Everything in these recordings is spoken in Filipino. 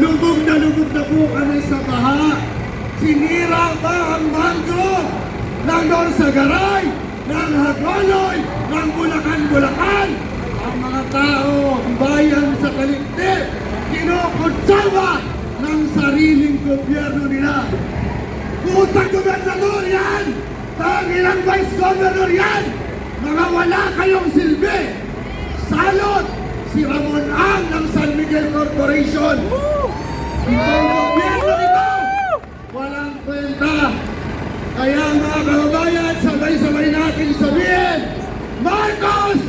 lubog na po kami sa baha. Sinira pa ang bangko ng Norsagaray, ng Hagonoy, ng Bulacan. Ang mga tao, bayan sa kaligtib, kinukutsaba ng sariling gobyerno nila. Putang gobernador yan! Tangilang vice governor yan! Mga wala kayong silbi! Salot! Si Ramon Ang ng San Miguel Corporation! Itong gobyerno ito! Walang kwenta! Kaya mga kababayan, sabay-sabay natin sabihin, Marcos!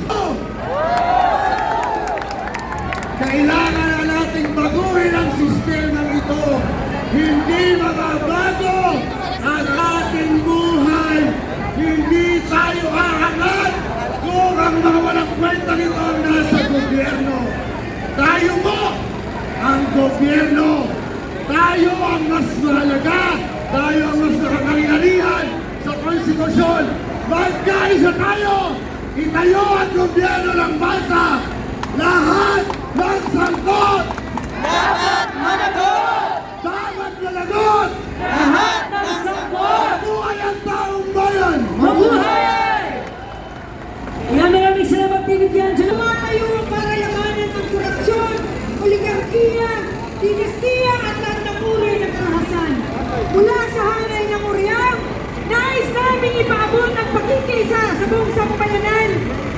Kailangan na nating baguhin ang sistemang ito. Hindi mababago ang ating buhay. Hindi tayo aangat kung ang mga walang kwenta nito ang nasa gobyerno. Tayo mo ang gobyerno. Tayo ang mas mahalaga. Tayo ang mas nakakangyarihan sa konstitusyon. Magkaisa tayo. Itayo ang gobyerno ng bansa. Lahat ng sangkot Dapat managot! dapat managot. Lahat ng sangkot! Mabuhay ang taong bayan. Mabuhay! Maraming salamat, David Angelo. Tumatayo para labanan ang korupsyon, oligarkiya, dinastiya at lahat ng uri ng karahasan. Mula sa hanay ng Uriang, nais namin ipaabot ang pagkikisa sa buong sambayanan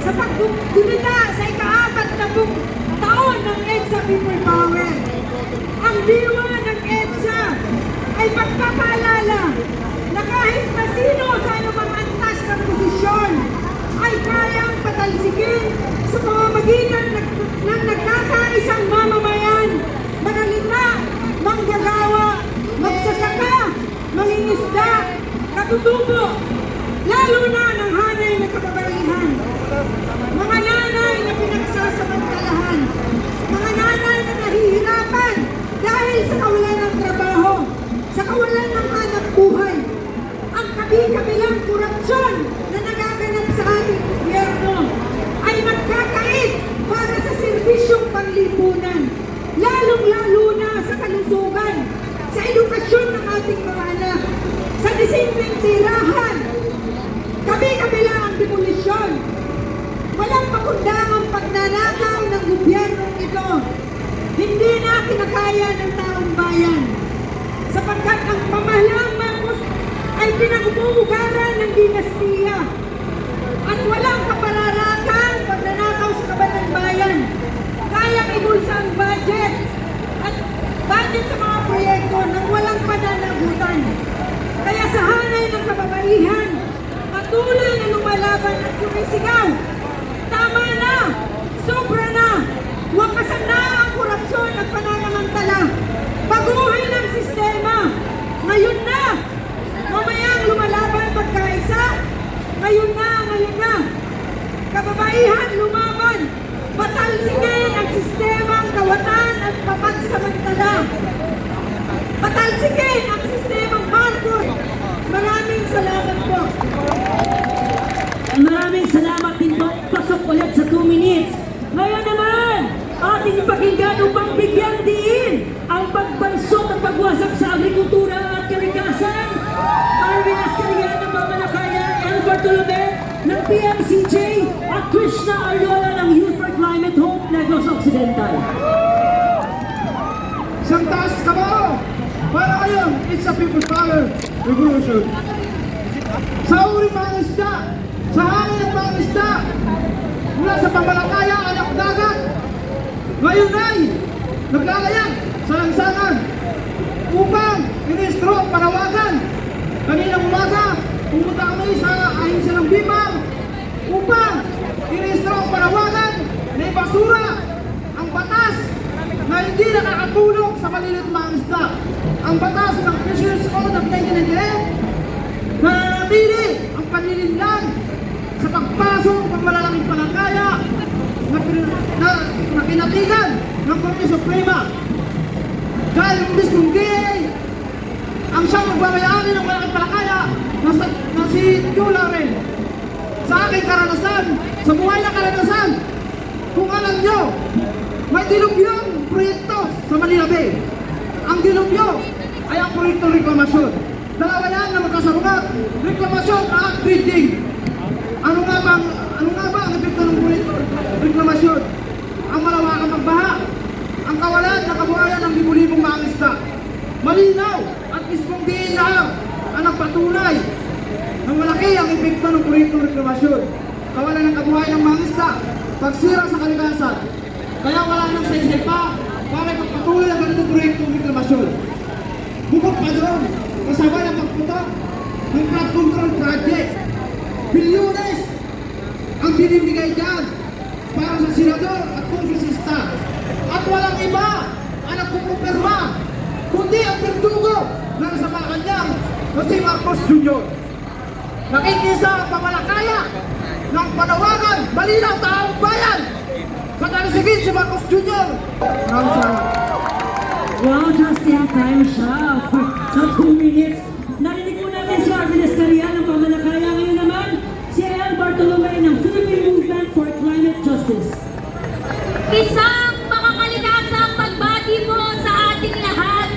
sa paggunita sa ika-4 na taon ng EDSA People Power. Ang diwa ng EDSA ay pagpapaalala na kahit na sino sa anumang antas ng posisyon ay kayang patalsikin sa pamamagitan ng nagkakaisang mamamayan, manalita, manggagawa, magsasaka, mangingisda, katutubo, lalo na ng hanay na kababaihan. Mga nanay na pinagsasamantalahan, mga nanay na nahihirapan dahil sa kawalan ng trabaho, sa kawalan ng hanap buhay, ang kabi-kabilang korupsyon na nagaganap sa ating gobyerno ay nagkakait para sa serbisyong panglipunan, lalong-lalo na sa kalusugan, sa edukasyon ng ating mga anak, sa disimpleng tirahan, kabi-kabila ang demolisyon. Walang pakundangang pagnanakaw ng gobyernong ito. Hindi na kinakaya ng taong bayan, sapagkat ang pamahalaang Marcos ay pinag-umuugaran ng dinastiya at walang kapararakan pagnanakaw sa kaban ng bayan. Kayang ibulsa ang budget at budget sa mga proyekto nang walang pananagutan. Kaya sa hanay ng kababaihan, patuloy na lumalaban at sumisigaw. Tama na! Sobra na! Wakasan na ang korupsyon at pananamantala. Baguhin ang sistema. Ngayon na! Mamayang lumalaban magkaisa. Ngayon na! Kababaihan lumaban. Patalsikin ang sistemang kawatan at papagsamantala. Patalsikin ang sistemang Marcos. Maraming salamat po. Maraming salamat din po. Pasok ulit sa 2 minutes. Ngayon naman, ating ipakinggan upang bigyang diin ang pagbansot at pagwasak sa agrikultura at kalikasan. Arvin Ascarian ng Mamalakaya, El Bartolome ng PMCJ at Krishna Ariola ng Youth for Climate Hope, Negros Occidental. Isang taas ka mo! Para ngayon, it's a people power revolution. Sa uri mga isda, sa hangin ng mga isda, mula sa Pamalakaya, anak dagat, ngayon ay naglalayag sa lansangan upang ministro ang panawagan. Kaninang umaga, pumunta kami sa ahensya ng Bimang upang ministro ang panawagan na ibasura ang batas na hindi nakakatulong sa maliliit mga isda. Ang batas ng Fisheries Code of 1998 na nanatili ang panlilinlang sa pagpasok ng malalaking palangkaya na kinatigan ng Korte Suprema. Dahil ang mismong DA ang siyang magbabayari ng malaking palangkaya na si Joe Lauren. Sa aking karanasan, sa buhay na karanasan, kung alam nyo, may dilubyong proyekto sa Manila Bay. Ang dilubyo ay ang proyektong reklamasyon. Dalawa yan na magkasabungat, reklamasyon at bidding. Ano nga ba ang epekto ng proyektong reklamasyon? Ang malawakang magbaha, ang kawalan ng kabuhayan ng libu-libong mga isda. Malinaw at mismong diin lang ang nagpatunay ng malaki ang epekto ng proyektong reklamasyon. Kawalan ng kabuhayan ng mga isda, pagsira sa kalikasan. Kaya wala nang saysay pa para pagpatuloy ang ganitong proyektong reklamasyon. Bukod pa doon, kasabay ang pagputok ng flood control project. Bilyones ang binibigay dyan para sa senador at kongresista. At walang iba ang nagkukumpirma kundi ang perdugo na nasa Malacanang na si Marcos Jr. Nakikisa ang pamalakaya ng panawagan malinaw taong bayan. Pagkalisigin si Marcos Jr. Maraming salamat. Wow, just in time siya. Sa 2 minutes, narinig mo natin si Arvin Escaria ng pamalakaya. Ngayon naman, si El Bartolome ng Philippine Movement for Climate Justice. Isang makakalikasang pagbati po sa ating lahat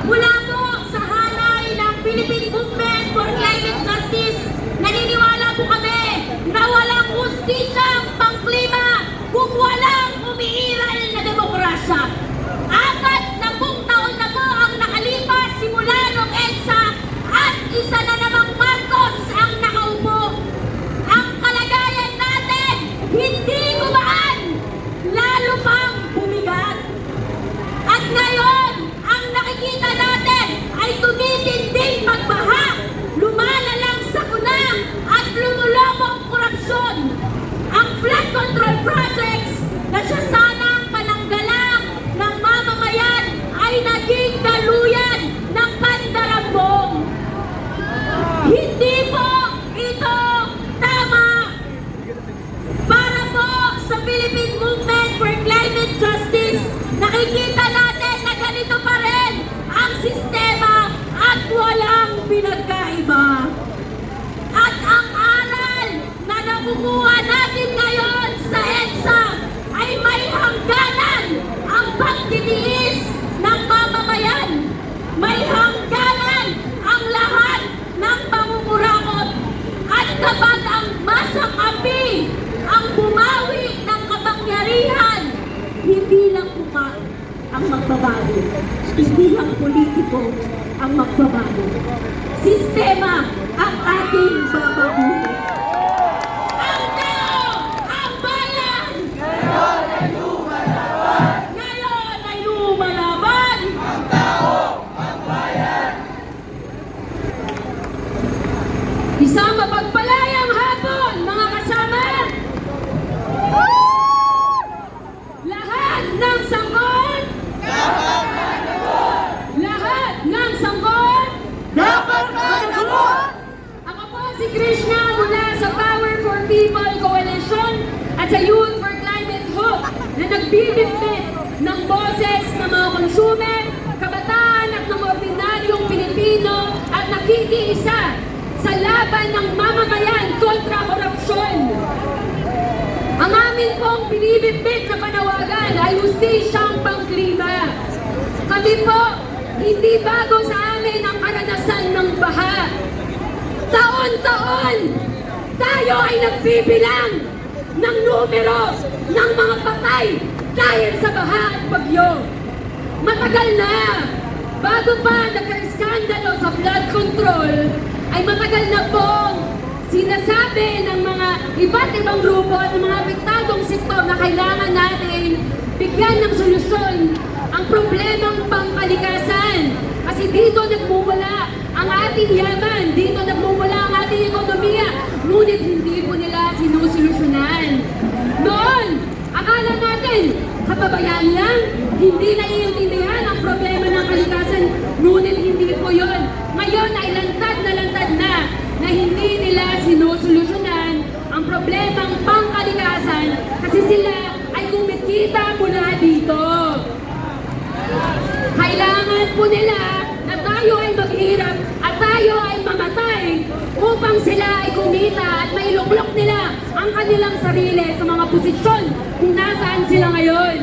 mula po sa hanay ng Philippine Movement for Climate Justice. Naniniwala po kami na walang hustisyang pangklima kung walang umiiral na demokrasya. 40 taon na po ang nakalipas simula noong EDSA at isa na namang Marcos ang nakaupo. Ang kalagayan natin hindi gumaan, lalo pang bumigat. At ngayon, ang nakikita natin ay tumitinding pagbaha, lumalalang sakuna at lumulobong korupsyon. Ang flood control projects na siya sanang pananggalang ng mamamayan ay naging daluyan ng pandarambong. Hindi po ito tama. Para po sa Philippine Movement for Climate Justice, nakikita natin na ganito pa rin ang sistema at walang pinagkaiba. At ang aral na nakukuha natin ngayon sa EDSA ay may hangganan ang pagtitiis ng mamamayan. May hangganan ang lahat ng pangungurakot. At kapag ang masang api ang bumawi ng kapangyarihan, hindi lang mukha ang magbabago. Hindi lang politiko ang magbabago. Sistema ang ating babaguhin. Ang tao, ang bayan! Ngayon ay lumalaban! Ngayon ay lumalaban! Ang tao, ang bayan! Isang mapagpalayang hapon, mga kasama! Lahat ng sangkot! Dapat managot! Lahat ng sangkot! Dapat managot! Ako po si Krishna mula sa Power for People Coalition at sa Youth for Climate Hope na nagbibitbit ng boses ng mga consumer, kabataan at ng ordinaryong Pilipino at nakikiisa sa laban ng mamamayan kontra korupsyon. Ang amin pong binibitbit na panawagan ay hustisyang pangklima. Kami po, hindi bago sa amin ang karanasan ng baha. Taon-taon, tayo ay nagbibilang ng numero ng mga patay dahil sa baha at bagyo. Matagal na, bago pa nagka-iskandalo sa flood control, ay matagal na pong sinasabi ng mga iba't ibang grupo at ng mga apektadong sektor na kailangan natin bigyan ng solusyon ang problemang pangkalikasan. Kasi dito nagmumula ang ating yaman, dito nagmumula ang ating ekonomiya, ngunit hindi po nila sinusolusyonan. Noon, akala natin, kapabayaan lang, hindi naiintindihan ang problema ng kalikasan, ngunit hindi po yun. Ngayon ay lantad na hindi nila sinusolusyonan ang problemang pangkalikasan kasi sila ay kumikita mula dito. Kailangan po nila na tayo ay maghirap at tayo ay mamatay upang sila ay kumita at mailuklok nila ang kanilang sarili sa mga posisyon kung nasaan sila ngayon.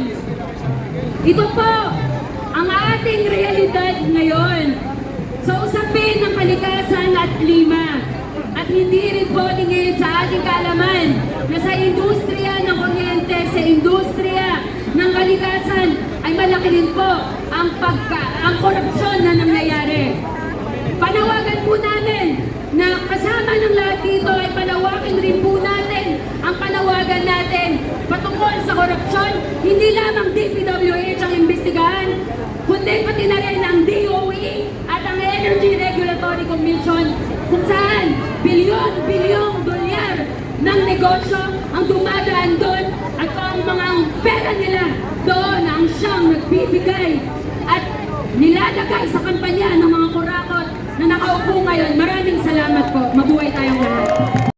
Ito po ang ating realidad ngayon sa usapin ng kalikasan at klima. At hindi rin po tingin sa ating kaalaman na sa industriya ng kuryente, sa industriya ng kalikasan ay malaki din po ang korupsyon na nangyayari. Panawagan po namin na kasama ng lahat dito ay panawagan rin po natin ang panawagan natin patungkol sa korupsyon. Hindi lamang DPWH ang imbestigahan, kundi pati na rin ang DOE at ang Energy Regulatory Commission kung saan bilyon-bilyong dolyar ng negosyo ang dumadaan doon at ang mga pera nila doon ang siyang nagbibigay at nilalagay sa kampanya ng mga kurakot na nakaupo ngayon. Maraming salamat po. Mabuhay tayong lahat.